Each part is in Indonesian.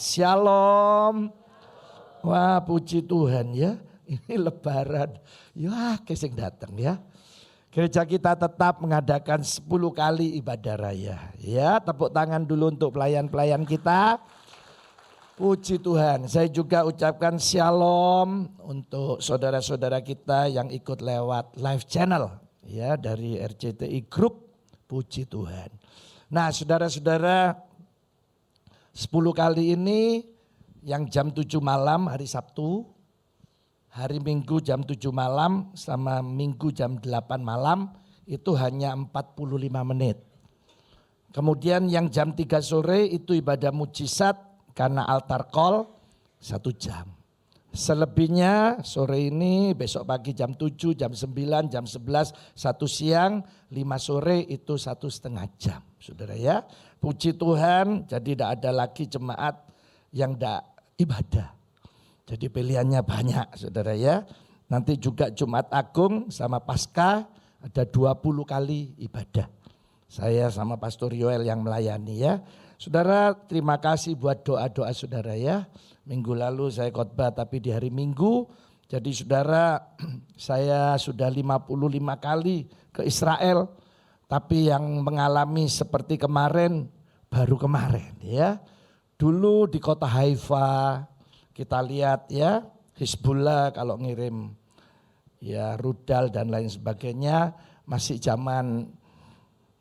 Shalom. Wah, puji Tuhan ya. Ini lebaran. Ya, kesing datang ya. Gereja kita tetap mengadakan 10 kali ibadah raya. Ya, tepuk tangan dulu untuk pelayan-pelayan kita. Puji Tuhan. Saya juga ucapkan shalom untuk saudara-saudara kita yang ikut lewat live channel ya dari RCTI Group. Puji Tuhan. Nah, saudara-saudara, 10 kali ini yang jam 7 malam hari Sabtu, hari Minggu jam 7 malam sama Minggu jam 8 malam itu hanya 45 menit. Kemudian yang jam 3 sore itu ibadah mujizat karena altar call 1 jam. Selebihnya sore ini, besok pagi jam 7, jam 9, jam 11, 1 siang, 5 sore itu 1,5 jam. Saudara ya, puji Tuhan, jadi tidak ada lagi jemaat yang tidak ibadah. Jadi pilihannya banyak saudara ya. Nanti juga Jumat Agung sama Paskah ada 20 kali ibadah. Saya sama Pastor Yoel yang melayani ya. Saudara, terima kasih buat doa-doa saudara ya. Minggu lalu saya khotbah tapi di hari Minggu. Jadi saudara, saya sudah 55 kali ke Israel. Tapi yang mengalami seperti kemarin, baru kemarin ya. Dulu di kota Haifa kita lihat ya, Hizbullah kalau ngirim ya rudal dan lain sebagainya. Masih zaman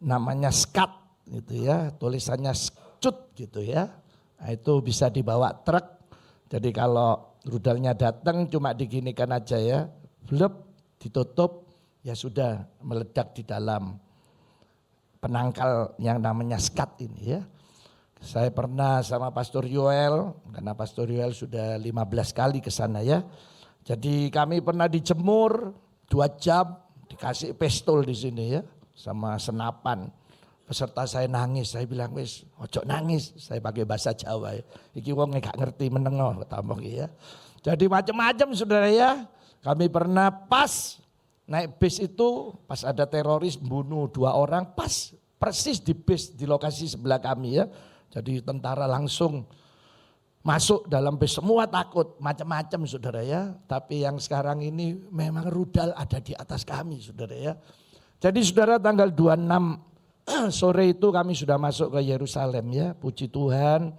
namanya skat gitu ya, tulisannya scut gitu ya. Nah, itu bisa dibawa truk. Jadi kalau rudalnya datang cuma diginikan aja ya, blep, ditutup, ya sudah meledak di dalam penangkal yang namanya skat ini ya. Saya pernah sama Pastor Yoel, karena Pastor Yoel sudah 15 kali ke sana ya. Jadi kami pernah dijemur 2 jam, dikasih pistol di sini ya, sama senapan. Peserta saya nangis, saya bilang wis ojo nangis, saya pakai bahasa Jawa ya. Iki wong gak ngerti menengo tamong ya. Jadi macam-macam saudara ya. Kami pernah pas naik bis itu, pas ada teroris bunuh 2 orang, pas persis di bis di lokasi sebelah kami ya. Jadi tentara langsung masuk dalam bis, semua takut, macam-macam saudara ya. Tapi yang sekarang ini memang rudal ada di atas kami saudara ya. Jadi saudara tanggal 26 sore itu kami sudah masuk ke Yerusalem ya, puji Tuhan.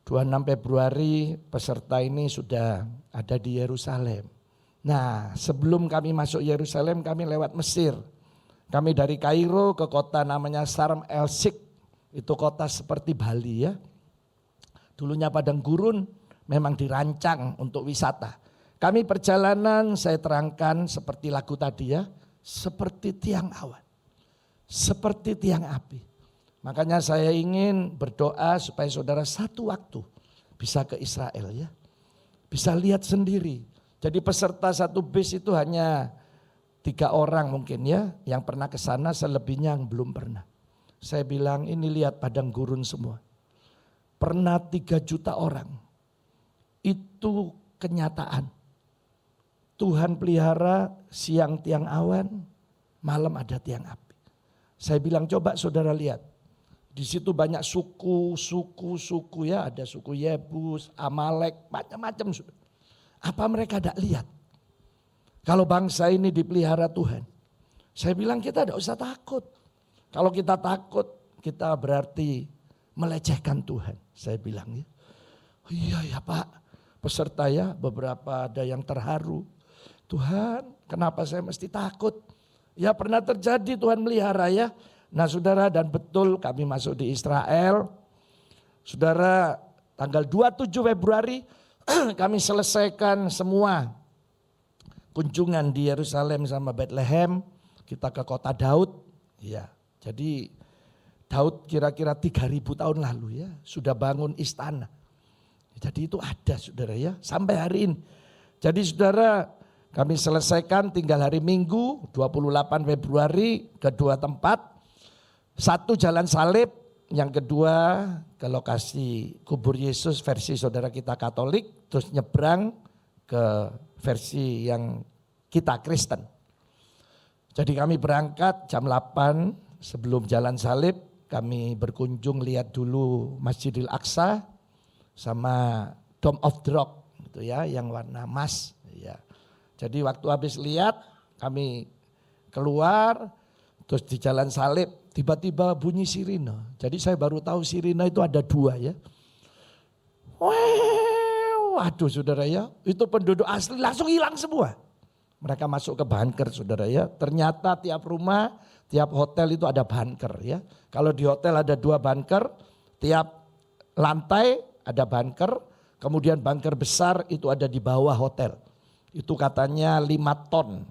26 Februari peserta ini sudah ada di Yerusalem. Nah, sebelum kami masuk Yerusalem kami lewat Mesir. Kami dari Kairo ke kota namanya Sharm el Sheikh. Itu kota seperti Bali ya. Dulunya padang gurun, memang dirancang untuk wisata. Kami perjalanan, saya terangkan seperti lagu tadi ya, seperti tiang awan. Seperti tiang api. Makanya saya ingin berdoa supaya saudara satu waktu bisa ke Israel ya. Bisa lihat sendiri. Jadi peserta satu bis itu hanya 3 orang mungkin ya yang pernah ke sana, selebihnya yang belum pernah. Saya bilang ini lihat padang gurun semua. Pernah 3 juta orang. Itu kenyataan. Tuhan pelihara siang tiang awan, malam ada tiang api. Saya bilang coba saudara lihat, di situ banyak suku ya, ada suku Yebus, Amalek, macam-macam. Apa mereka tidak lihat? Kalau bangsa ini dipelihara Tuhan, saya bilang kita tidak usah takut. Kalau kita takut, kita berarti melecehkan Tuhan. Saya bilang ya, oh iya ya Pak, peserta ya beberapa ada yang terharu. Tuhan, kenapa saya mesti takut? Ya pernah terjadi Tuhan melihara ya. Nah saudara, dan betul kami masuk di Israel. Saudara, tanggal 27 Februari kami selesaikan semua kunjungan di Yerusalem sama Bethlehem. Kita ke kota Daud. Ya, jadi Daud kira-kira 3000 tahun lalu ya sudah bangun istana. Jadi itu ada saudara ya sampai hari ini. Jadi saudara, kami selesaikan tinggal hari Minggu 28 Februari ke 2 tempat. 1 Jalan Salib, yang kedua ke lokasi kubur Yesus versi saudara kita Katolik. Terus nyebrang ke versi yang kita Kristen. Jadi kami berangkat jam 8 sebelum Jalan Salib. Kami berkunjung lihat dulu Masjidil Aqsa. sama Dome of the Rock gitu ya, yang warna emas ya. Jadi waktu habis lihat kami keluar terus di Jalan Salib tiba-tiba bunyi sirine. Jadi saya baru tahu sirine itu ada 2 ya. Waduh saudara ya, itu penduduk asli langsung hilang semua. Mereka masuk ke bunker saudara ya. Ternyata tiap rumah, tiap hotel itu ada bunker ya. Kalau di hotel ada 2 bunker, tiap lantai ada bunker. Kemudian bunker besar itu ada di bawah hotel. Itu katanya 5 ton.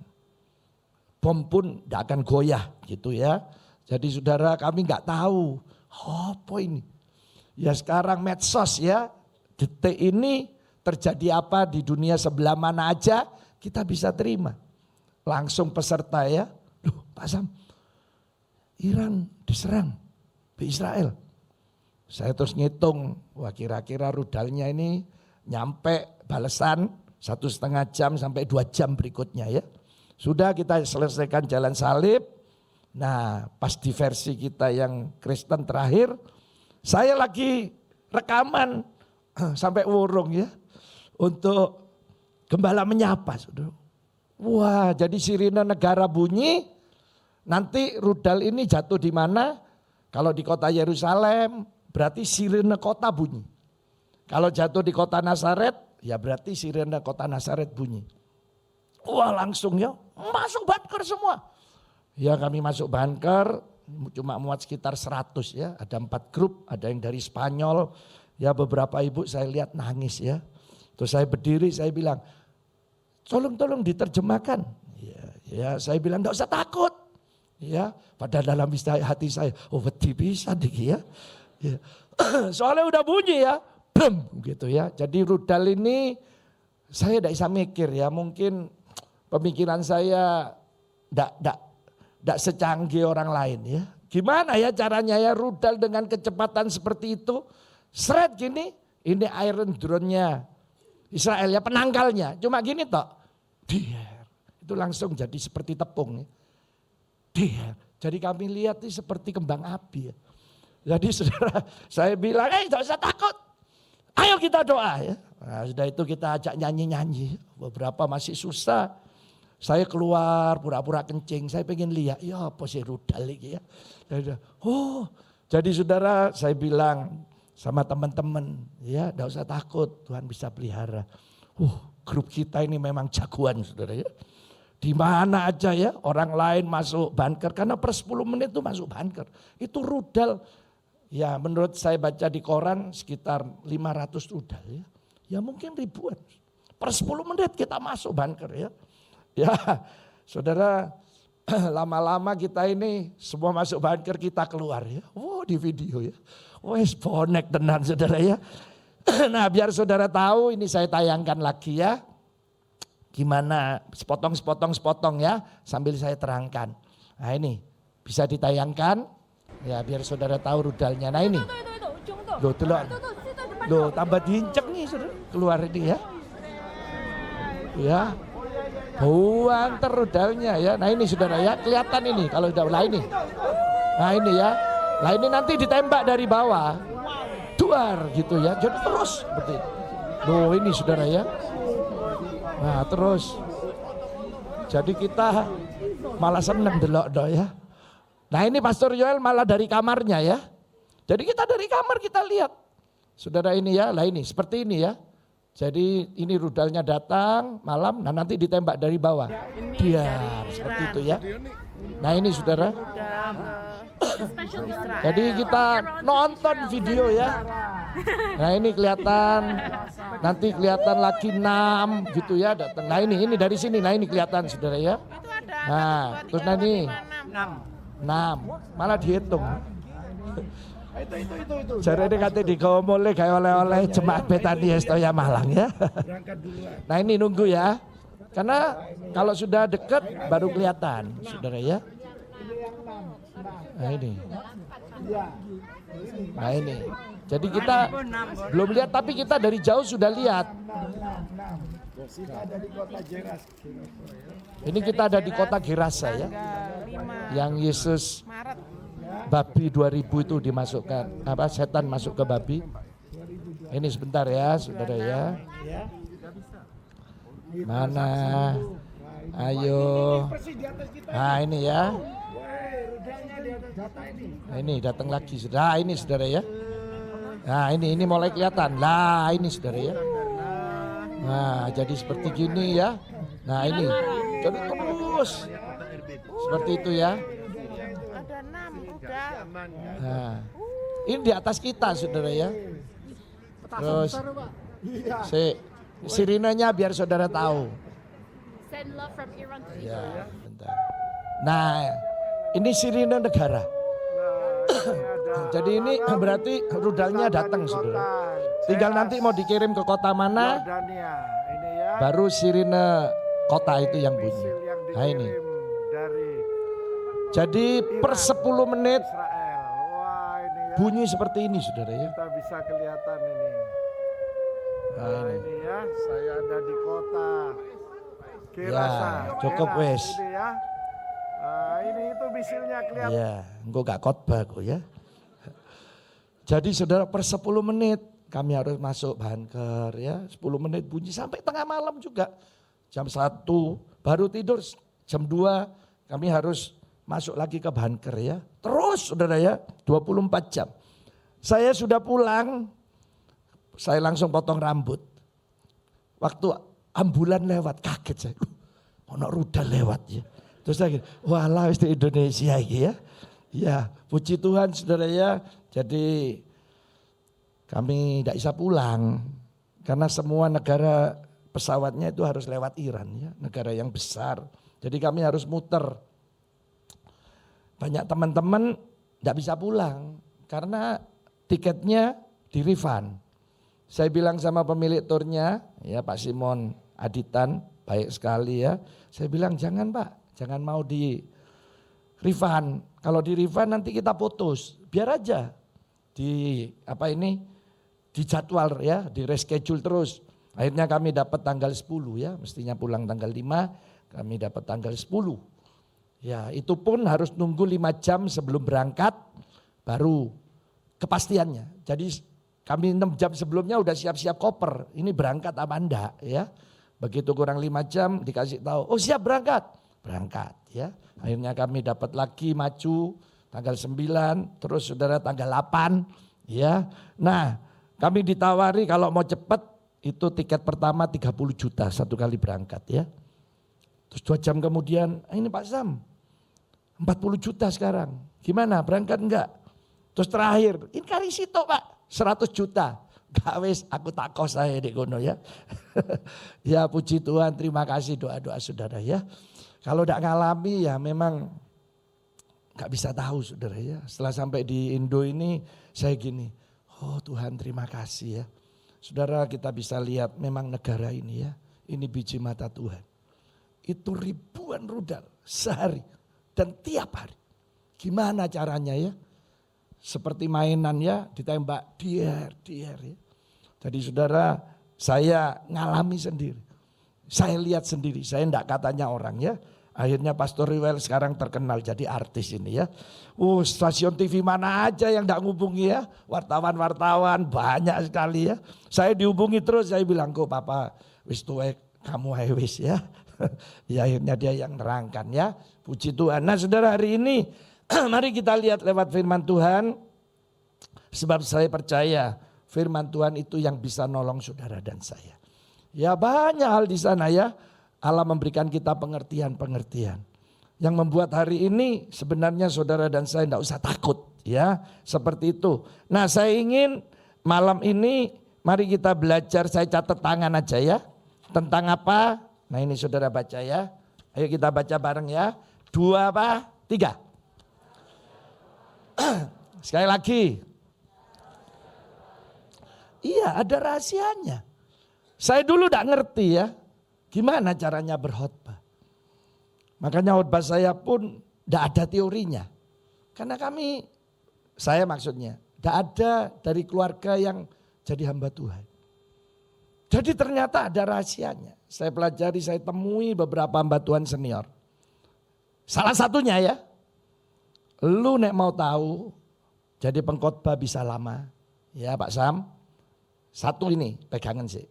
Bom pun tidak akan goyah gitu ya. Jadi saudara kami nggak tahu. Apa ini? Ya sekarang medsos ya. Detik ini terjadi apa di dunia sebelah mana aja kita bisa terima. Langsung peserta ya. Loh Pak Sam, Iran diserang Israel. Saya terus ngitung, wah kira-kira rudalnya ini nyampe balasan 1,5 jam sampai 2 jam berikutnya ya. Sudah kita selesaikan Jalan Salib. Nah pas di versi kita yang Kristen terakhir, saya lagi rekaman sampai urung ya. Untuk gembala menyapa. Saudara. Wah jadi sirine negara bunyi, nanti rudal ini jatuh di mana? Kalau di kota Yerusalem berarti sirine kota bunyi. Kalau jatuh di kota Nazaret ya berarti sirine kota Nazaret bunyi. Wah langsung ya masuk bunker semua. Ya kami masuk bunker cuma muat sekitar 100 ya. Ada 4 grup, ada yang dari Spanyol. Ya beberapa ibu saya lihat nangis ya. Terus saya berdiri, saya bilang, tolong diterjemahkan. Ya, saya bilang enggak usah takut. Ya, pada dalam hati saya, oh wedi bisa dikit ya. Ya. Soalnya udah bunyi ya, blem gitu ya. Jadi rudal ini saya tidak bisa mikir ya, mungkin pemikiran saya tidak secanggih orang lain ya. Gimana ya caranya ya rudal dengan kecepatan seperti itu, seret gini, ini Iron Drone-nya. Israel ya penangkalnya, cuma gini toh, dier, itu langsung jadi seperti tepung, dier. Jadi kami lihat ini seperti kembang api. Ya. Jadi saudara, saya bilang, tidak usah takut, ayo kita doa ya. Nah, sudah itu kita ajak nyanyi-nyanyi, beberapa masih susah. Saya keluar pura-pura kencing, saya pengen lihat, ya apa sih rudal ini ya. Jadi saudara saya bilang, sama teman-teman ya enggak usah takut, Tuhan bisa pelihara. Grup kita ini memang jagoan saudara ya. Di mana aja ya orang lain masuk bunker karena per 10 menit itu masuk bunker. Itu rudal ya menurut saya baca di koran sekitar 500 rudal ya. Ya mungkin ribuan. Per 10 menit kita masuk bunker ya. Ya saudara lama-lama kita ini semua masuk bunker kita keluar ya. Di video ya. Wes bonek tenan saudara ya. Nah biar saudara tahu ini saya tayangkan lagi ya. Gimana sepotong ya sambil saya terangkan. Nah ini bisa ditayangkan ya biar saudara tahu rudalnya. Nah ini. Loh tambah diinjek nih saudara. Keluar ini ya. Ya. Buang rudalnya ya. Nah ini saudara ya kelihatan ini kalau udah lah ini. Nah ini ya. Nah ini nanti ditembak dari bawah, duar gitu ya, jadi terus seperti itu. Loh ini saudara ya, nah terus, jadi kita malah seneng delok ya. Nah ini Pastor Yoel malah dari kamarnya ya, jadi kita dari kamar kita lihat, saudara ini ya, lah ini seperti ini ya. Jadi ini rudalnya datang malam, nah nanti ditembak dari bawah, biar seperti itu ya. Nah ini saudara. Jadi kita nonton video ya. Nah ini kelihatan, nanti kelihatan lagi 6 gitu ya datang. Nah ini dari sini, nah ini kelihatan saudara ya. Nah terus nanti 6, malah dihitung. Jadi ini kata digomole kayak oleh-oleh jemaat Betania Estoya Malang ya. Nah ini nunggu ya. Karena kalau sudah dekat baru kelihatan saudara ya. Nah ini. Nah ini. Jadi kita belum lihat tapi kita dari jauh sudah lihat. Ini kita ada di kota Gerasa ya. Yang Yesus babi 2000 itu dimasukkan. Setan masuk ke babi. Ini sebentar ya, saudara ya. Mana? Ayo. Nah ini ya. Nah, ini datang lagi. Nah ini saudara ya. Nah ini mulai kelihatan. Lah ini saudara ya. Nah jadi seperti gini ya. Nah ini. Jadi terus. Seperti itu ya. Ada 6 udah. Nah, ini di atas kita saudara ya. Terus sirinenya biar saudara tahu. Send love from Iran to Ya, Israel. bentar. Nah, ini sirine negara. Jadi ini berarti rudalnya datang saudara. Tinggal nanti mau dikirim ke kota mana, baru sirine kota itu yang bunyi. Nah ini. Jadi per 10 menit bunyi seperti ini saudara ya. Kita bisa kelihatan ini. Nah, ini ya, saya ada di kota Kirasa. Ya, cukup wes. Ini ya. Nah, ini itu misilnya kelihatan. Ya, engkau gak khotbah kok ya. Jadi saudara per 10 menit kami harus masuk bunker ya. 10 menit bunyi sampai tengah malam juga. Jam 1 baru tidur, jam 2 kami harus masuk lagi ke bunker ya. Terus saudara ya 24 jam. Saya sudah pulang, saya langsung potong rambut. Waktu ambulan lewat kaget saya. Ono rudal lewat ya. Terus saya gini, walah wis di Indonesia iki ya. Ya puji Tuhan saudara ya. Jadi kami tidak bisa pulang. Karena semua negara pesawatnya itu harus lewat Iran ya. Negara yang besar. Jadi kami harus muter. Banyak teman-teman tidak bisa pulang karena tiketnya di refund. Saya bilang sama pemilik turnya, ya Pak Simon Aditan, baik sekali ya. Saya bilang jangan Pak, jangan mau di refund. Kalau di refund nanti kita putus, biar aja di jadwal ya, di reschedule terus. Akhirnya kami dapat tanggal 10 ya, mestinya pulang tanggal 5, kami dapat tanggal 10. Ya itu pun harus nunggu 5 jam sebelum berangkat baru kepastiannya. Jadi kami 6 jam sebelumnya udah siap-siap koper. Ini berangkat apa enggak ya. Begitu kurang 5 jam dikasih tahu, oh siap berangkat. Berangkat ya. Akhirnya kami dapat lagi maju tanggal 9, terus saudara tanggal 8 ya. Nah kami ditawari kalau mau cepat itu tiket pertama 30 juta satu kali berangkat ya. Terus 2 jam kemudian, ini Pak Sam, 40 juta sekarang. Gimana berangkat enggak? Terus terakhir, ini kali situ Pak, 100 juta. Gak wis, aku tak kos saya di kono ya. Ya puji Tuhan, terima kasih doa-doa saudara ya. Kalau enggak ngalami ya memang gak bisa tahu saudara ya. Setelah sampai di Indo ini saya gini, oh Tuhan terima kasih ya. Saudara kita bisa lihat memang negara ini ya, ini biji mata Tuhan. Itu ribuan rudal sehari dan tiap hari. Gimana caranya ya? Seperti mainan ya, ditembak dier ya. Jadi saudara saya ngalami sendiri. Saya lihat sendiri, saya enggak katanya orang ya. Akhirnya Pastor Riwel sekarang terkenal jadi artis ini ya. Stasiun TV mana aja yang enggak ngubungi ya. Wartawan-wartawan banyak sekali ya. Saya dihubungi terus, saya bilang kok Papa wis tuwek kamu wis ya. Ya akhirnya dia yang nerangkan ya. Puji Tuhan. Nah saudara hari ini mari kita lihat lewat firman Tuhan. Sebab saya percaya firman Tuhan itu yang bisa nolong saudara dan saya. Ya banyak hal di sana ya. Allah memberikan kita pengertian-pengertian. Yang membuat hari ini sebenarnya saudara dan saya tidak usah takut ya. Seperti itu. Nah saya ingin malam ini mari kita belajar, saya catat tangan aja ya. Tentang apa? Nah ini saudara baca ya. Ayo kita baca bareng ya. 2 apa? 3. Sekali lagi. Iya ada rahasianya. Saya dulu tidak ngerti ya. Gimana caranya berkhotbah. Makanya khotbah saya pun tidak ada teorinya. Karena saya maksudnya. Tidak ada dari keluarga yang jadi hamba Tuhan. Jadi ternyata ada rahasianya. Saya pelajari, saya temui beberapa hamba Tuhan senior. Salah satunya ya, lu nek mau tahu, jadi pengkhotbah bisa lama. Ya Pak Sam, Satu ini pegangan sih.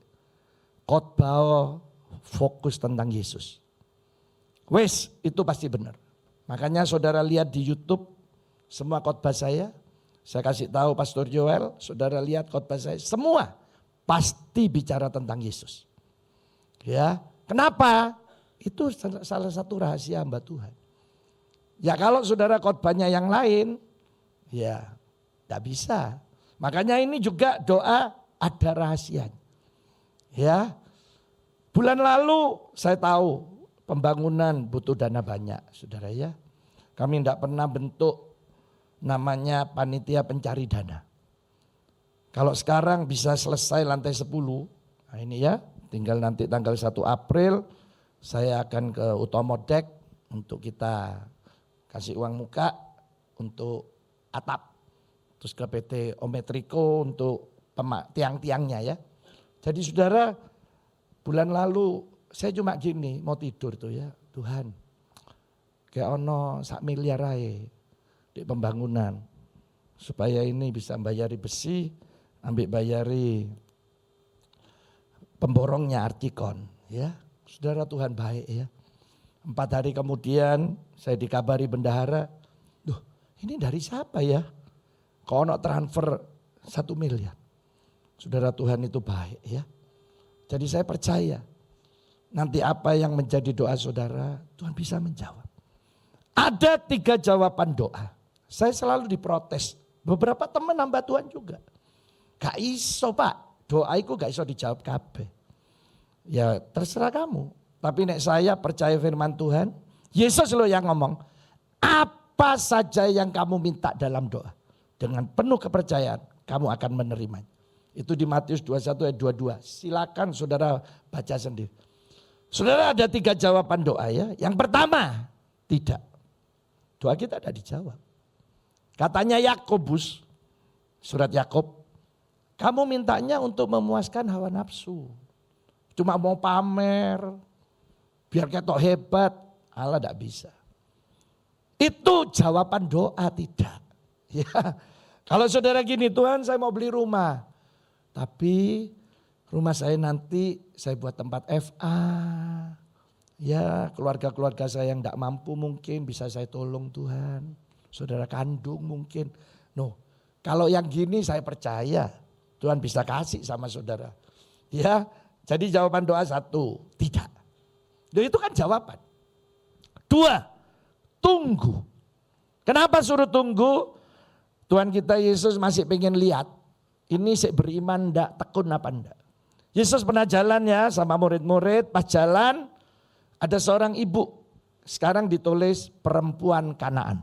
Khotbah fokus tentang Yesus. Wes, itu pasti benar. Makanya saudara lihat di YouTube semua khotbah saya kasih tahu Pastor Joel, saudara lihat khotbah saya, semua pasti bicara tentang Yesus. Ya, kenapa? Itu salah satu rahasia hamba Tuhan. Ya kalau saudara khotbahnya yang lain, ya tidak bisa. Makanya ini juga doa ada rahasianya. Ya, bulan lalu saya tahu pembangunan butuh dana banyak, saudara ya. Kami tidak pernah bentuk namanya panitia pencari dana. Kalau sekarang bisa selesai lantai 10, nah ini ya, tinggal nanti tanggal 1 April saya akan ke Utomo Dek untuk kita kasih uang muka untuk atap. Terus ke PT Ometriko untuk tiang-tiangnya ya. Jadi saudara, bulan lalu saya cuma gini mau tidur tuh ya, Tuhan kayak ono 1 miliar aja di pembangunan supaya ini bisa bayari besi, ambil bayari pemborongnya Artikon ya. Saudara, Tuhan baik ya. 4 hari kemudian saya dikabari bendahara, duh ini dari siapa ya? Kok ono transfer 1 miliar. Saudara, Tuhan itu baik ya. Jadi saya percaya nanti apa yang menjadi doa saudara, Tuhan bisa menjawab. Ada 3 jawaban doa. Saya selalu diprotes. Beberapa teman hamba Tuhan juga. Gak iso Pak, doaiku gak iso dijawab kabeh. Ya terserah kamu. Tapi nek saya percaya firman Tuhan, Yesus loh yang ngomong, apa saja yang kamu minta dalam doa, dengan penuh kepercayaan kamu akan menerimanya. Itu di Matius 21 ayat 22. Silakan saudara baca sendiri. Saudara, ada 3 jawaban doa ya. Yang pertama, tidak. Doa kita tidak dijawab. Katanya Yakobus, surat Yakob, kamu mintanya untuk memuaskan hawa nafsu. Cuma mau pamer, biar ketok hebat, Allah tidak bisa. Itu jawaban doa tidak. Ya, kalau saudara gini, Tuhan saya mau beli rumah. Tapi rumah saya nanti saya buat tempat FA. Ya, keluarga-keluarga saya yang tidak mampu mungkin bisa saya tolong Tuhan. Saudara kandung mungkin. No, kalau yang gini saya percaya Tuhan bisa kasih sama saudara. Ya, jadi jawaban doa 1, tidak. Dan itu kan jawaban. 2, tunggu. Kenapa suruh tunggu? Tuhan kita Yesus masih pengen lihat. Ini sih beriman ndak, tekun apa ndak. Yesus pernah jalan ya sama murid-murid, pas jalan ada seorang ibu. Sekarang ditulis perempuan Kanaan.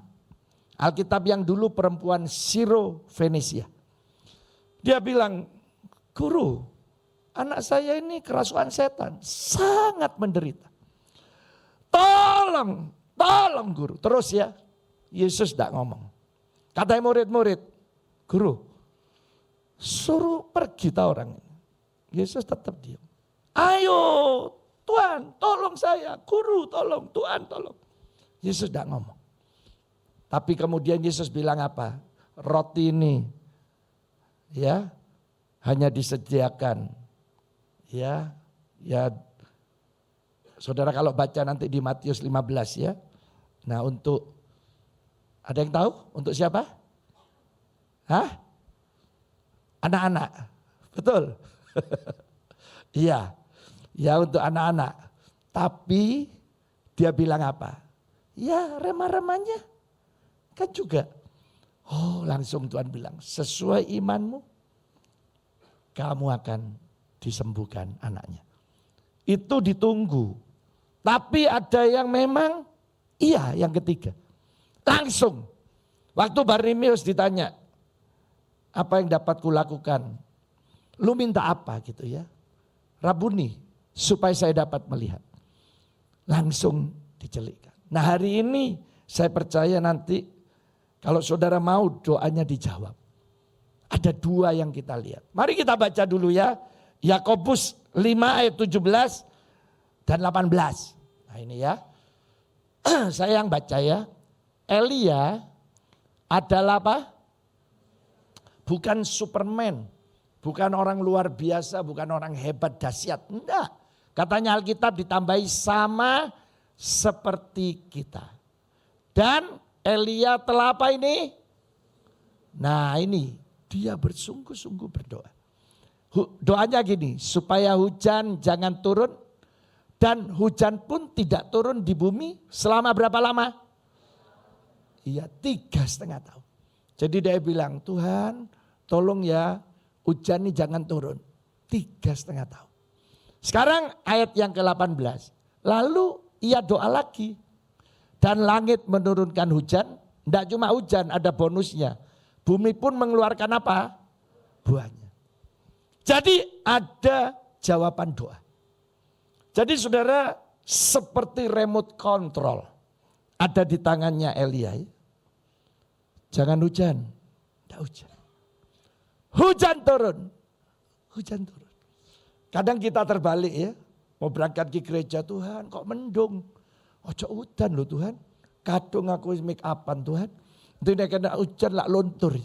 Alkitab yang dulu perempuan Siro Fenisia. Dia bilang, guru, anak saya ini kerasukan setan, sangat menderita. Tolong guru. Terus ya, Yesus tidak ngomong. Katanya murid-murid, guru, suruh pergi ta orang ini. Yesus tetap diam. Ayo Tuhan tolong saya, guru tolong, Tuhan tolong. Yesus tidak ngomong. Tapi kemudian Yesus bilang apa? Roti ini ya hanya disediakan ya saudara kalau baca nanti di Matius 15 ya. Nah untuk, ada yang tahu untuk siapa? Hah? Anak-anak, betul? Iya, ya untuk anak-anak. Tapi dia bilang apa? Ya remah-remahnya kan juga. Oh langsung Tuhan bilang, sesuai imanmu kamu akan disembuhkan anaknya. Itu ditunggu. Tapi ada yang memang iya, yang ketiga. Langsung. Waktu Bartimeus ditanya, apa yang dapat kulakukan? Lu minta apa gitu ya? Rabuni, supaya saya dapat melihat. Langsung dicelikkan. Nah hari ini saya percaya nanti kalau saudara mau doanya dijawab. Ada 2 yang kita lihat. Mari kita baca dulu ya. Yakobus 5 ayat 17 dan 18. Nah ini ya. Saya yang baca ya. Elia adalah apa? Bukan Superman. Bukan orang luar biasa, bukan orang hebat dahsyat. Enggak. Katanya Alkitab ditambahi sama seperti kita. Dan Elia telah apa ini? Nah ini dia bersungguh-sungguh berdoa. Doanya gini, supaya hujan jangan turun dan hujan pun tidak turun di bumi selama berapa lama? Iya 3,5 tahun. Jadi dia bilang, Tuhan tolong ya hujan ini jangan turun. 3,5 tahun. Sekarang ayat yang ke-18. Lalu ia doa lagi. Dan langit menurunkan hujan. Tidak cuma hujan, ada bonusnya. Bumi pun mengeluarkan apa? Buahnya. Jadi ada jawaban doa. Jadi saudara seperti remote control. Ada di tangannya Elia. Jangan hujan. Tidak hujan. Hujan turun. Hujan turun. Kadang kita terbalik ya. Mau berangkat ke gereja, Tuhan kok mendung. Ojo hujan loh Tuhan. Kadung aku make upan Tuhan. Tidak kena hujan lah luntur.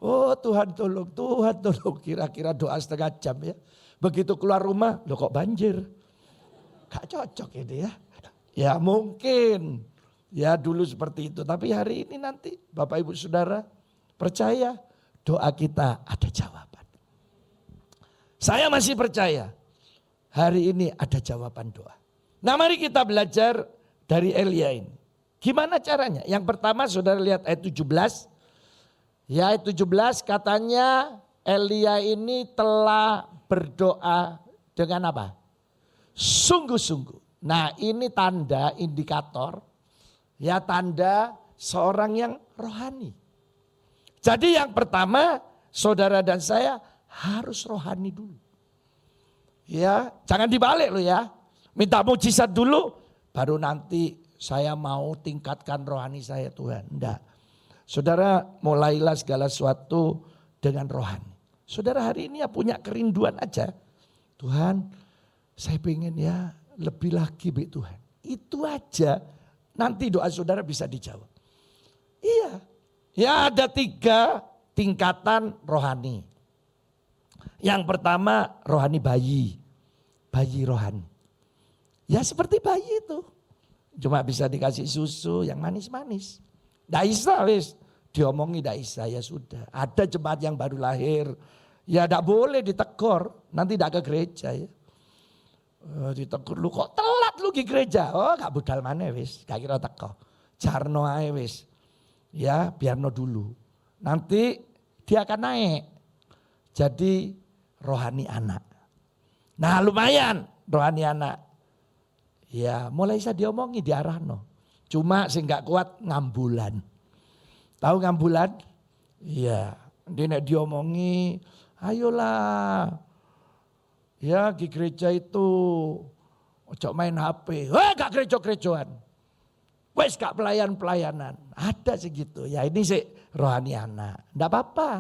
Oh Tuhan tolong, Tuhan tolong. Kira-kira doa setengah jam ya. Begitu keluar rumah, loh kok banjir. Gak cocok ini ya. Ya mungkin. Ya dulu seperti itu. Tapi hari ini nanti Bapak Ibu Saudara percaya doa kita ada jawaban. Saya masih percaya hari ini ada jawaban doa. Nah mari kita belajar dari Elia ini. Gimana caranya? Yang pertama saudara lihat ayat 17. Ya ayat 17 katanya Elia ini telah berdoa dengan apa? Sungguh-sungguh. Nah ini tanda indikator. Ya tanda seorang yang rohani. Jadi yang pertama saudara dan saya harus rohani dulu. Ya jangan dibalik loh ya. Minta mujizat dulu baru nanti saya mau tingkatkan rohani saya Tuhan. Enggak. Saudara mulailah segala sesuatu dengan rohani. Saudara hari ini ya punya kerinduan aja. Tuhan saya pengen ya lebih lagi baik Tuhan. Itu aja nanti doa saudara bisa dijawab. Iya. Ya ada 3 tingkatan rohani. Yang pertama rohani bayi. Bayi rohani. Ya seperti bayi itu. Cuma bisa dikasih susu yang manis-manis. Tidak bisa wis. Diomongi tidak bisa ya sudah. Ada jemaat yang baru lahir. Ya tidak boleh ditegur. Nanti tidak ke gereja ya. Ditegur lu kok telat lu ke gereja. Oh gak budal mana wis. Gak kira teko. Jarno ae wis. Ya biarno dulu. Nanti dia akan naik. Jadi rohani anak. Nah lumayan rohani anak. Ya mulai bisa diomongi diarahno. Cuma sih gak kuat ngambulan. Tahu ngambulan? Iya. Dia diomongi ayolah. Ya di gereja itu ojo main HP. Wah gak gereja-gerejaan. Wes gak pelayanan. Ada segitu. Ya ini sih rohani anak. Enggak apa-apa.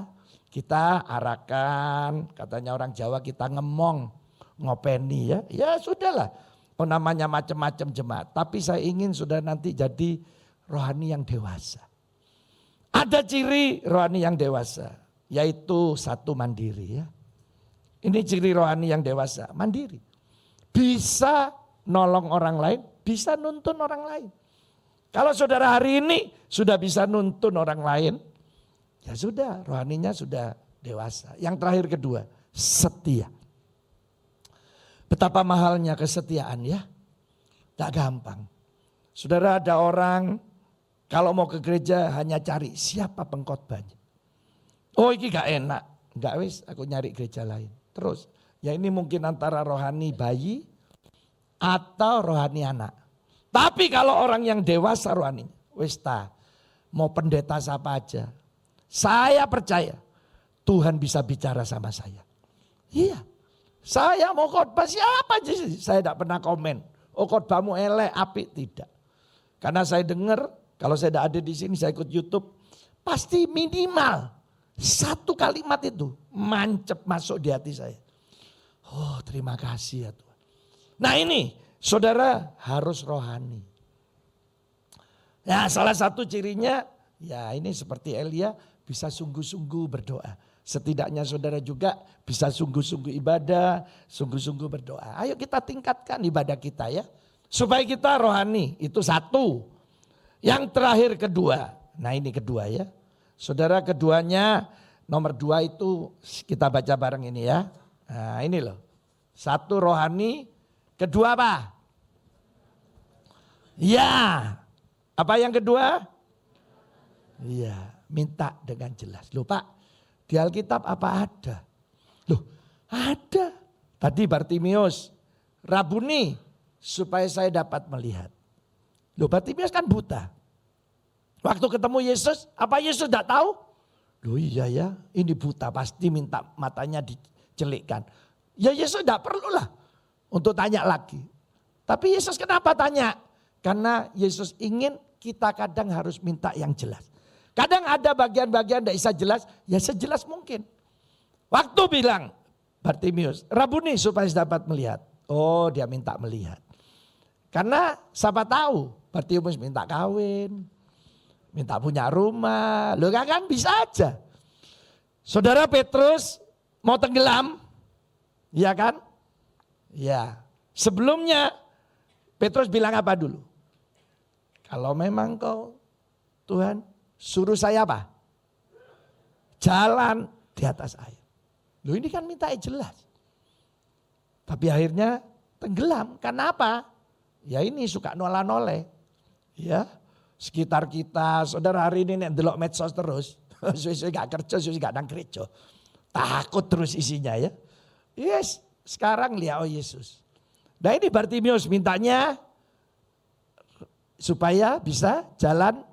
Kita arahkan. Katanya orang Jawa kita ngemong. Ngopeni ya. Ya sudahlah. Oh namanya macam-macam jemaat. Tapi saya ingin sudah nanti jadi rohani yang dewasa. Ada ciri rohani yang dewasa. Yaitu 1 mandiri ya. Ini ciri rohani yang dewasa. Mandiri. Bisa nolong orang lain. Bisa nuntun orang lain. Kalau saudara hari ini sudah bisa nuntun orang lain. Ya sudah rohaninya sudah dewasa. Yang terakhir kedua. Setia. Betapa mahalnya kesetiaan ya. Tak gampang. Saudara ada orang kalau mau ke gereja hanya cari siapa pengkhotbahnya. Oh ini gak enak. Enggak wis aku nyari gereja lain. Terus ya ini mungkin antara rohani bayi atau rohani anak. Tapi kalau orang yang dewasa rohani. Wis ta mau pendeta siapa aja. Saya percaya Tuhan bisa bicara sama saya. Iya. Saya mau khotbah siapa aja sih. Saya tidak pernah komen. Oh khotbahmu elek, apik, tidak. Karena saya dengar kalau saya tidak ada di sini saya ikut YouTube. Pasti minimal 1 kalimat itu mancep masuk di hati saya. Oh terima kasih ya Tuhan. Nah ini saudara harus rohani. Nah salah satu cirinya ya ini seperti Elia bisa sungguh-sungguh berdoa. Setidaknya saudara juga bisa sungguh-sungguh ibadah, sungguh-sungguh berdoa. Ayo kita tingkatkan ibadah kita ya. Supaya kita rohani, itu satu. Yang terakhir kedua, nah ini kedua ya. Saudara keduanya nomor 2 itu kita baca bareng ini ya. Nah ini loh, satu rohani, kedua apa? Ya, apa yang kedua? Iya, minta dengan jelas. Loh Pak, di Alkitab apa ada? Loh ada. Tadi Bartimius, Rabuni supaya saya dapat melihat. Loh Bartimius kan buta. Waktu ketemu Yesus, apa Yesus tidak tahu? Loh iya ya, ini buta pasti minta matanya dicelikkan. Ya Yesus tidak perlulah untuk tanya lagi. Tapi Yesus kenapa tanya? Karena Yesus ingin kita kadang harus minta yang jelas. Kadang ada bagian-bagian tidak bisa jelas, ya sejelas mungkin. Waktu bilang Bartimius, Rabuni supaya dapat melihat. Oh dia minta melihat. Karena siapa tahu Bartimius minta kawin, minta punya rumah. Loh kan bisa aja. Saudara Petrus mau tenggelam, ya kan? Ya. Sebelumnya Petrus bilang apa dulu? Kalau memang kau Tuhan suruh saya apa? Jalan di atas air. Loh ini kan minta jelas. Tapi akhirnya tenggelam. Karena apa? Ya ini suka noleh-noleh. Ya, sekitar kita, saudara hari ini nek delok medsos terus. Suwe-suwe gak kerja, suwe gak nang gereja. Takut terus isinya ya. Yes, sekarang lihat oh Yesus. Nah ini Bartimius mintanya supaya bisa jalan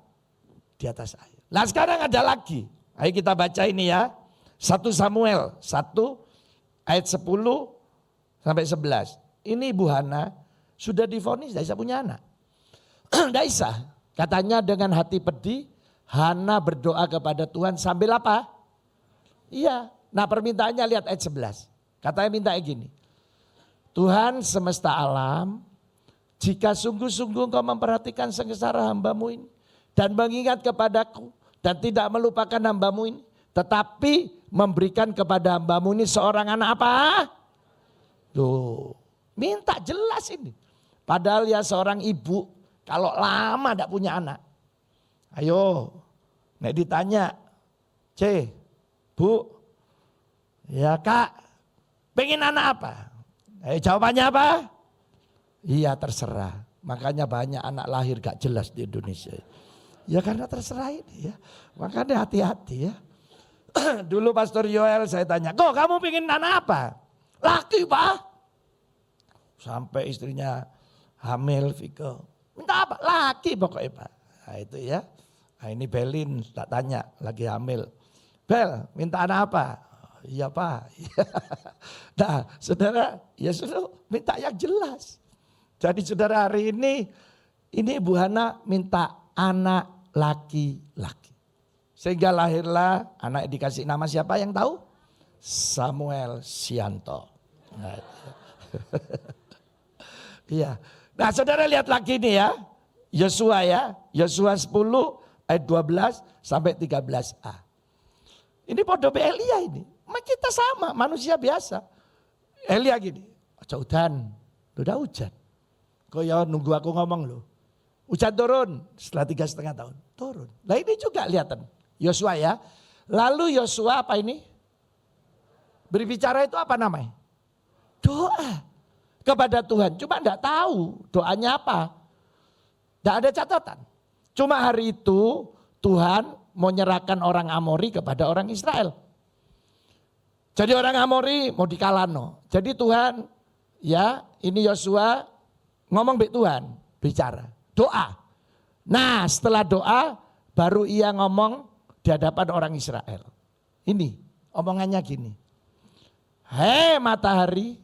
di atas air. Nah sekarang ada lagi. Ayo kita baca ini ya. 1 Samuel 1 ayat 10 sampai 11. Ini Ibu Hana sudah divonis tidak bisa punya anak. Tidak bisa. Katanya dengan hati pedih Hana berdoa kepada Tuhan sambil apa? Iya. Nah permintaannya lihat ayat 11. Katanya minta gini. Tuhan semesta alam, jika sungguh-sungguh engkau memperhatikan sengsara hambamu ini dan mengingat kepadaku dan tidak melupakan hambamu ini, tetapi memberikan kepada hambamu ini seorang anak apa? Tuh, minta jelas ini. Padahal ya seorang ibu kalau lama tidak punya anak. Ayo, nek ditanya, Bu, ya Kak, pengen anak apa? Jawabannya apa? Iya terserah. Makanya banyak anak lahir gak jelas di Indonesia. Ya karena terserah ini ya. Makanya hati-hati ya. Dulu Pastor Yoel saya tanya, kok kamu pengen anak apa? Laki Pak. Sampai istrinya hamil Viko. Minta apa? Laki pokoknya Pak. Nah itu ya. Nah ini Belin tak tanya lagi hamil. Bel minta anak apa? Iya Pak. Nah saudara ya sudah minta yang jelas. Jadi saudara hari ini Ibu Hana minta anak laki-laki. Sehingga lahirlah anak dikasih nama siapa yang tahu? Samuel Sianto. Nah, iya. Nah saudara lihat lagi nih ya. Yosua ya. Yosua 10 ayat 12 sampai 13a. Ini podo Elia ini. Kita sama manusia biasa. Elia gini. Aja udan. Udah hujan. Kok ya nunggu aku ngomong loh. Hujan turun setelah 3,5 tahun. Turun. Nah ini juga lihatan. Yosua ya. Lalu Yosua apa ini? Berbicara itu apa namanya? Doa kepada Tuhan. Cuma enggak tahu doanya apa. Enggak ada catatan. Cuma hari itu Tuhan mau nyerahkan orang Amori kepada orang Israel. Jadi orang Amori mau dikalano. Jadi Tuhan ya ini Yosua ngomong baik Tuhan. Bicara. Doa. Nah setelah doa baru ia ngomong di hadapan orang Israel. Ini omongannya gini. Hei matahari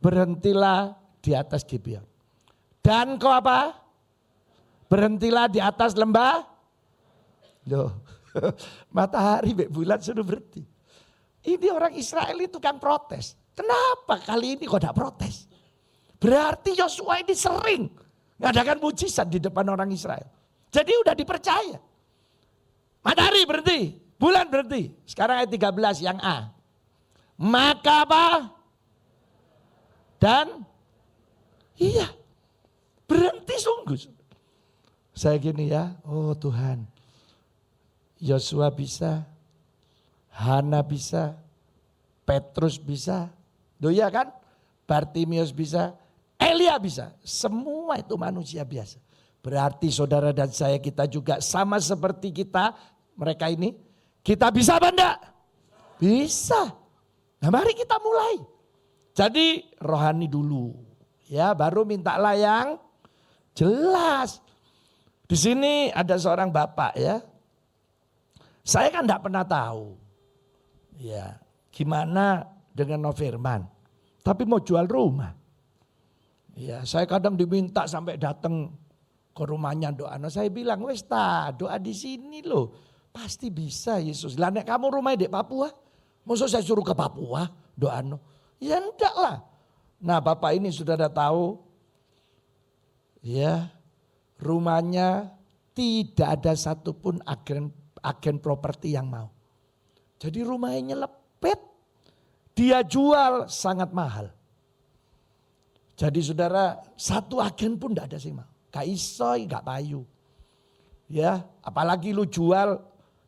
berhentilah di atas Gibeon. Dan kau apa? Berhentilah di atas lembah. Loh matahari bulan sudah berhenti. Ini orang Israel itu kan protes. Kenapa kali ini kok tidak protes? Berarti Yosua ini sering ngadakan mujizat di depan orang Israel. Jadi udah dipercaya. Matahari berhenti Bulan berhenti. Sekarang ayat 13 yang A. Maka apa? Dan iya, berhenti sungguh. Saya gini ya, oh Tuhan, Yosua bisa, Hana bisa, Petrus bisa, Doya kan, Bartimius bisa, Elia bisa. Semua itu manusia biasa. Berarti saudara dan saya kita juga sama seperti kita, mereka ini, kita bisa apa enggak? Bisa. Nah mari kita mulai. Jadi rohani dulu, ya baru mintalah yang jelas. Di sini ada seorang bapak ya, saya kan enggak pernah tahu, ya gimana dengan Novirman, tapi mau jual rumah. Ya saya kadang diminta sampai datang ke rumahnya doa. Nah, saya bilang wes doa di sini loh, pasti bisa Yesus. Lah nek kamu rumahnya di Papua, maksud saya suruh ke Papua doa no? Ya enggak lah. Nah bapak ini sudah ada tahu, ya rumahnya tidak ada satupun agen properti yang mau. Jadi rumahnya lepet, dia jual sangat mahal. Jadi saudara, satu agen pun tidak ada sih mau. Gak iso, gak payu. Ya, apalagi lu jual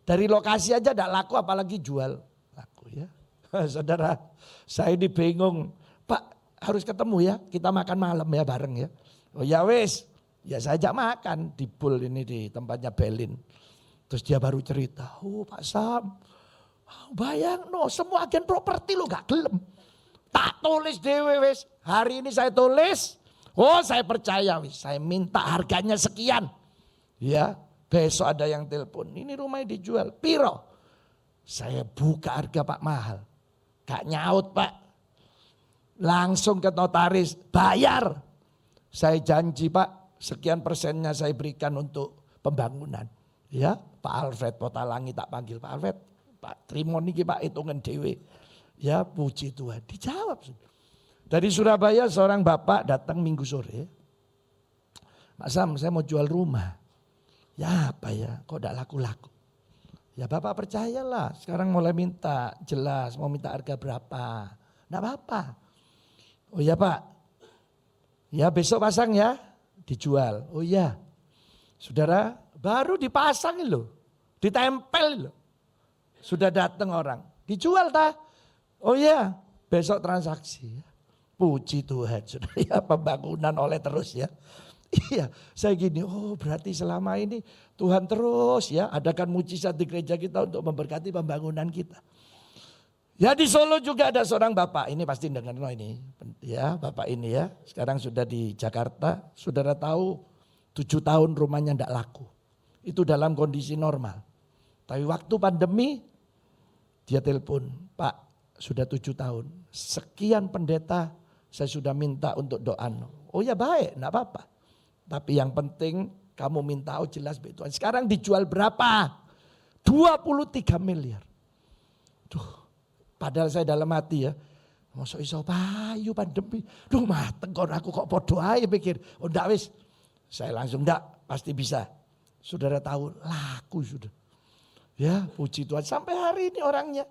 dari lokasi aja tidak laku, apalagi jual laku ya. Saudara, saya ini bingung. Pak, harus ketemu ya, kita makan malam ya bareng ya. Oh ya wes, ya saya ajak makan di Bul ini di tempatnya Belin. Terus dia baru cerita, oh Pak Sam, bayang no semua agen properti lu gak gelem. Tak tulis dewe wes, hari ini saya tulis, oh saya percaya wes, saya minta harganya sekian. Ya, besok ada yang telepon, ini rumahnya dijual, piro? Saya buka harga Pak mahal, gak nyaut Pak. Langsung ke notaris, bayar. Saya janji Pak, sekian persennya saya berikan untuk pembangunan. Ya, Pak Alfred Potalangi tak panggil Pak Alfred, Pak Trimon ini Pak hitungan dewe. Ya puji Tuhan, dijawab. Dari Surabaya seorang bapak datang minggu sore. Pak Sam, saya mau jual rumah. Ya apa ya, kok tidak laku-laku. Ya bapak percayalah, sekarang mulai minta jelas, mau minta harga berapa. Tidak apa-apa. Oh iya Pak, ya besok pasang ya, dijual. Oh iya, saudara baru dipasang loh, ditempel loh. Sudah datang orang, dijual tak? Oh iya, besok transaksi. Puji Tuhan, sudah ya pembangunan oleh terus ya. Iya, saya gini, oh berarti selama ini Tuhan terus ya adakan mujizat di gereja kita untuk memberkati pembangunan kita. Ya di Solo juga ada seorang bapak, ini pasti dengar no ini. Ya bapak ini ya, sekarang sudah di Jakarta, saudara tahu 7 tahun rumahnya tidak laku. Itu dalam kondisi normal. Tapi waktu pandemi dia telepon, Pak sudah 7 tahun, sekian pendeta saya sudah minta untuk doa. Oh ya baik, enggak apa-apa. Tapi yang penting kamu minta oh jelas Tuhan. Sekarang dijual berapa? 23 miliar. Duh, padahal saya dalam hati ya, masa iso payu pandemi. Duh mateng kon aku kok podo ae pikir. Oh enggak wis. Saya langsung enggak, pasti bisa. Saudara tahu laku sudah. Ya puji Tuhan sampai hari ini orangnya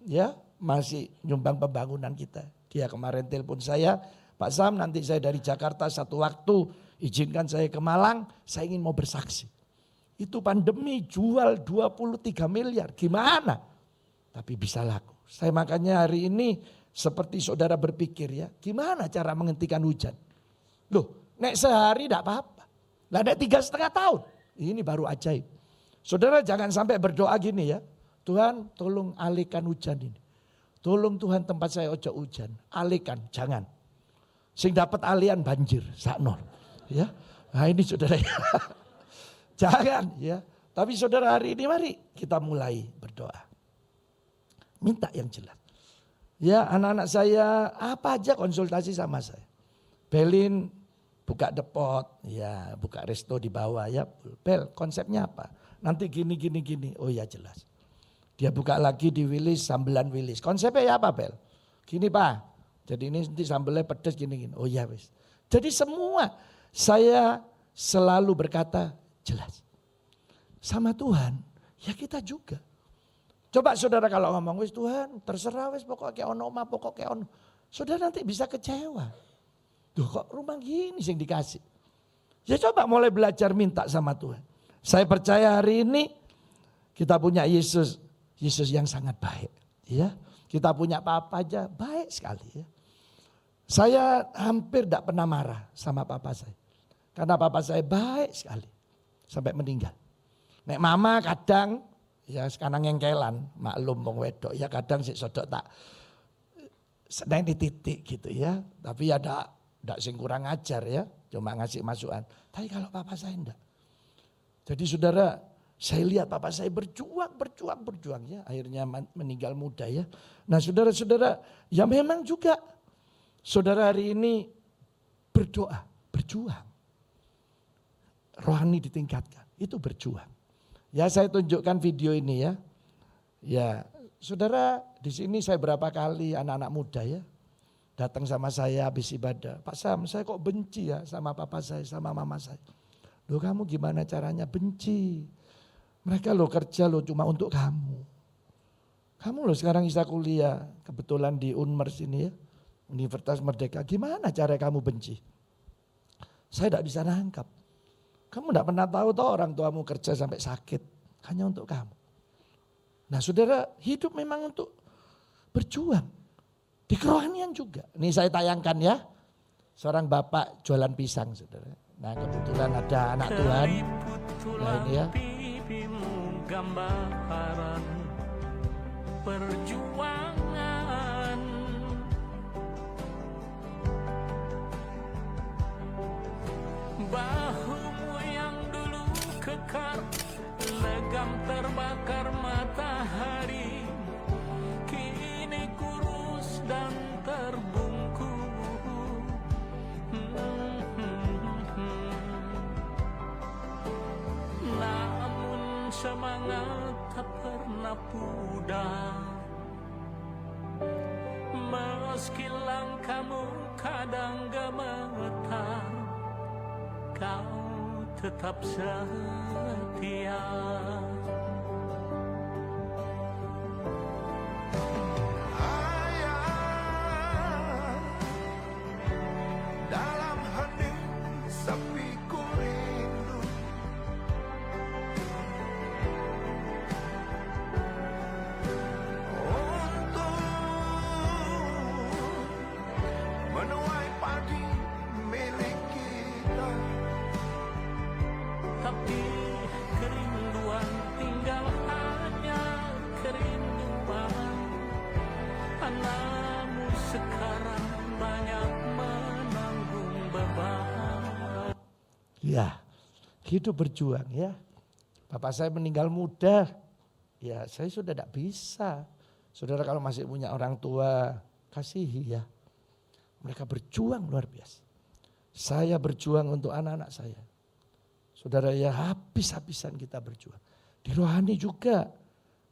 ya masih nyumbang pembangunan kita. Dia kemarin telepon saya, Pak Sam nanti saya dari Jakarta satu waktu izinkan saya ke Malang, saya ingin mau bersaksi. Itu pandemi jual 23 miliar, gimana? Tapi bisa laku. Saya makanya hari ini seperti saudara berpikir ya, gimana cara menghentikan hujan? Loh, nek sehari tidak apa-apa. Lah nek 3,5 tahun, ini baru ajaib. Saudara jangan sampai berdoa gini ya, Tuhan tolong alihkan hujan ini. Tolong Tuhan tempat saya ojo hujan, alihkan, jangan. Sing dapat alian banjir, saknol. Ya, nah ini saudara ya. Jangan ya. Tapi saudara hari ini mari kita mulai berdoa. Minta yang jelas. Ya anak-anak saya apa aja konsultasi sama saya. Belin buka depot, ya buka resto di bawah ya. Bel konsepnya apa? Nanti gini. Oh ya jelas. Dia buka lagi di Wilis, sambelan Wilis. Konsepnya ya apa Bel? Gini Pak, jadi ini nanti sambelnya pedas gini. Oh ya wis. Jadi semua saya selalu berkata jelas. Sama Tuhan, ya kita juga. Coba saudara kalau ngomong, wis Tuhan terserah wis pokoknya ono mah pokoknya ono. Saudara nanti bisa kecewa. Duh kok rumah gini sih yang dikasih. Ya coba mulai belajar minta sama Tuhan. Saya percaya hari ini kita punya Yesus. Yesus yang sangat baik. Ya, kita punya papa aja baik sekali ya. Saya hampir tidak pernah marah sama papa saya. Karena papa saya baik sekali. Sampai meninggal. Nek mama kadang ya sekarang ngengkelan. Maklum wong wedok ya kadang sik sodok tak sedang di titik gitu ya. Tapi ya tidak sing kurang ajar ya. Cuma ngasih masukan. Tapi kalau papa saya enggak. Jadi saudara saya lihat papa saya berjuang ya. Akhirnya meninggal muda ya. Nah saudara-saudara ya memang juga. Saudara hari ini berdoa, berjuang. Rohani ditingkatkan, itu berjuang. Ya saya tunjukkan video ini ya. Ya saudara di sini saya berapa kali anak-anak muda ya. Datang sama saya habis ibadah. Pak Sam saya kok benci ya sama papa saya, sama mama saya. Loh kamu gimana caranya benci? Mereka lo kerja lo cuma untuk kamu. Kamu lo sekarang bisa kuliah, kebetulan di Unmers ini ya. Universitas Merdeka, gimana cara kamu benci? Saya tidak bisa nangkap. Kamu tidak pernah tahu toh orang tuamu kerja sampai sakit hanya untuk kamu. Nah saudara hidup memang untuk berjuang. Di kerohanian juga. Ini saya tayangkan ya. Seorang bapak jualan pisang saudara. Nah kebetulan ada anak Tuhan. Nah ini ya. Gambaran perjuangan bahumu yang dulu kekar legam terbakar matahari kini kurus dan terbungkuk namun semangat tak pernah pudar meski langkahmu kadang gemetar kau tetap setia. Ayah, dalam hati sepi ku rindu untuk menuai padi milik kita. Tapi kerinduan tinggal hanya kerinduan. Anakmu sekarang banyak menanggung beban. Ya hidup berjuang ya. Bapak saya meninggal muda. Ya saya sudah tidak bisa. Saudara kalau masih punya orang tua kasihi ya. Mereka berjuang luar biasa. Saya berjuang untuk anak-anak saya. Saudara ya habis-habisan kita berjuang. Di rohani juga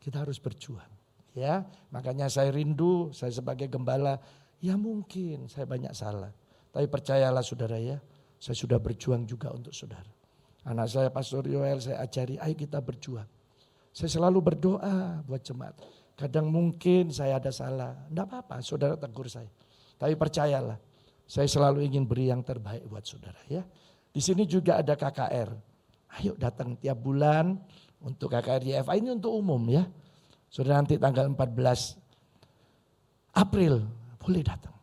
kita harus berjuang. Ya, makanya saya rindu, saya sebagai gembala, ya mungkin saya banyak salah. Tapi percayalah saudara ya, saya sudah berjuang juga untuk saudara. Anak saya Pastor Yoel saya ajari, ayo kita berjuang. Saya selalu berdoa buat jemaat. Kadang mungkin saya ada salah, enggak apa-apa saudara tegur saya. Tapi percayalah, saya selalu ingin beri yang terbaik buat saudara ya. Di sini juga ada KKR. Ayo datang tiap bulan untuk KKR YFA ini untuk umum ya. Saudara nanti tanggal 14 April boleh datang.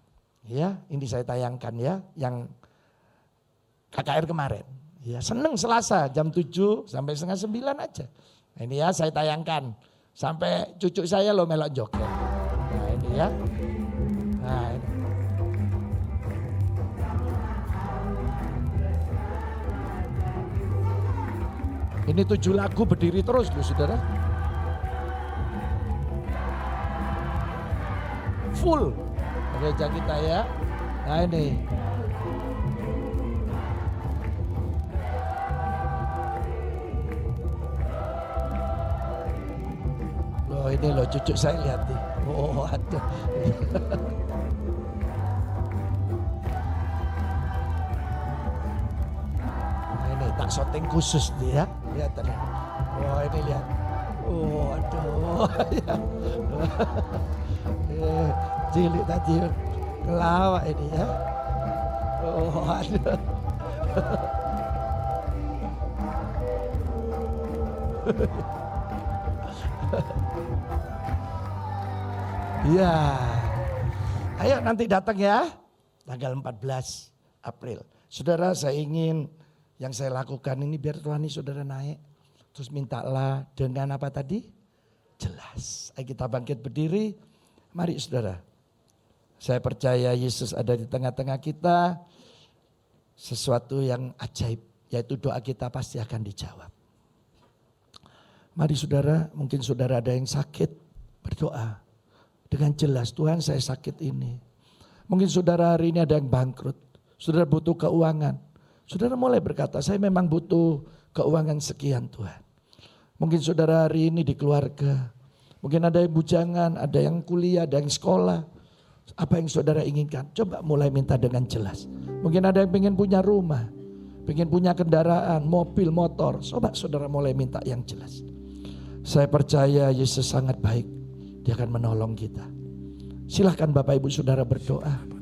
Ya, ini saya tayangkan ya yang KKR kemarin. Ya, seneng Selasa jam 7 sampai setengah 9 aja. Nah, ini ya saya tayangkan sampai cucu saya lo melok joget. Nah, ini ya. Nah, ini. Ini 7 lagu berdiri terus loh saudara. Full gereja kita ya. Nah ini. Loh ini loh cucu saya lihat nih. Oh aduh. Nah, ini tak syuting khusus nih ya. Lihat tadi. Oh ini lihat. Oh, aduh. Cilik tadi kelawak ini ya. Oh, aduh. Ya. Ayo nanti datang ya. Tanggal 14 April. Saudara, saya ingin yang saya lakukan ini biar rohani saudara naik. Terus mintalah dengan apa tadi? Jelas. Ayo kita bangkit berdiri. Mari saudara. Saya percaya Yesus ada di tengah-tengah kita. Sesuatu yang ajaib. Yaitu doa kita pasti akan dijawab. Mari saudara, mungkin saudara ada yang sakit. Berdoa. Dengan jelas, Tuhan saya sakit ini. Mungkin saudara hari ini ada yang bangkrut. Saudara butuh keuangan. Saudara mulai berkata, saya memang butuh keuangan sekian Tuhan. Mungkin saudara hari ini di keluarga. Mungkin ada yang bujangan, ada yang kuliah, ada yang sekolah. Apa yang saudara inginkan? Coba mulai minta dengan jelas. Mungkin ada yang pengen punya rumah. Pengen punya kendaraan, mobil, motor. Coba saudara mulai minta yang jelas. Saya percaya Yesus sangat baik. Dia akan menolong kita. Silahkan Bapak Ibu Saudara berdoa.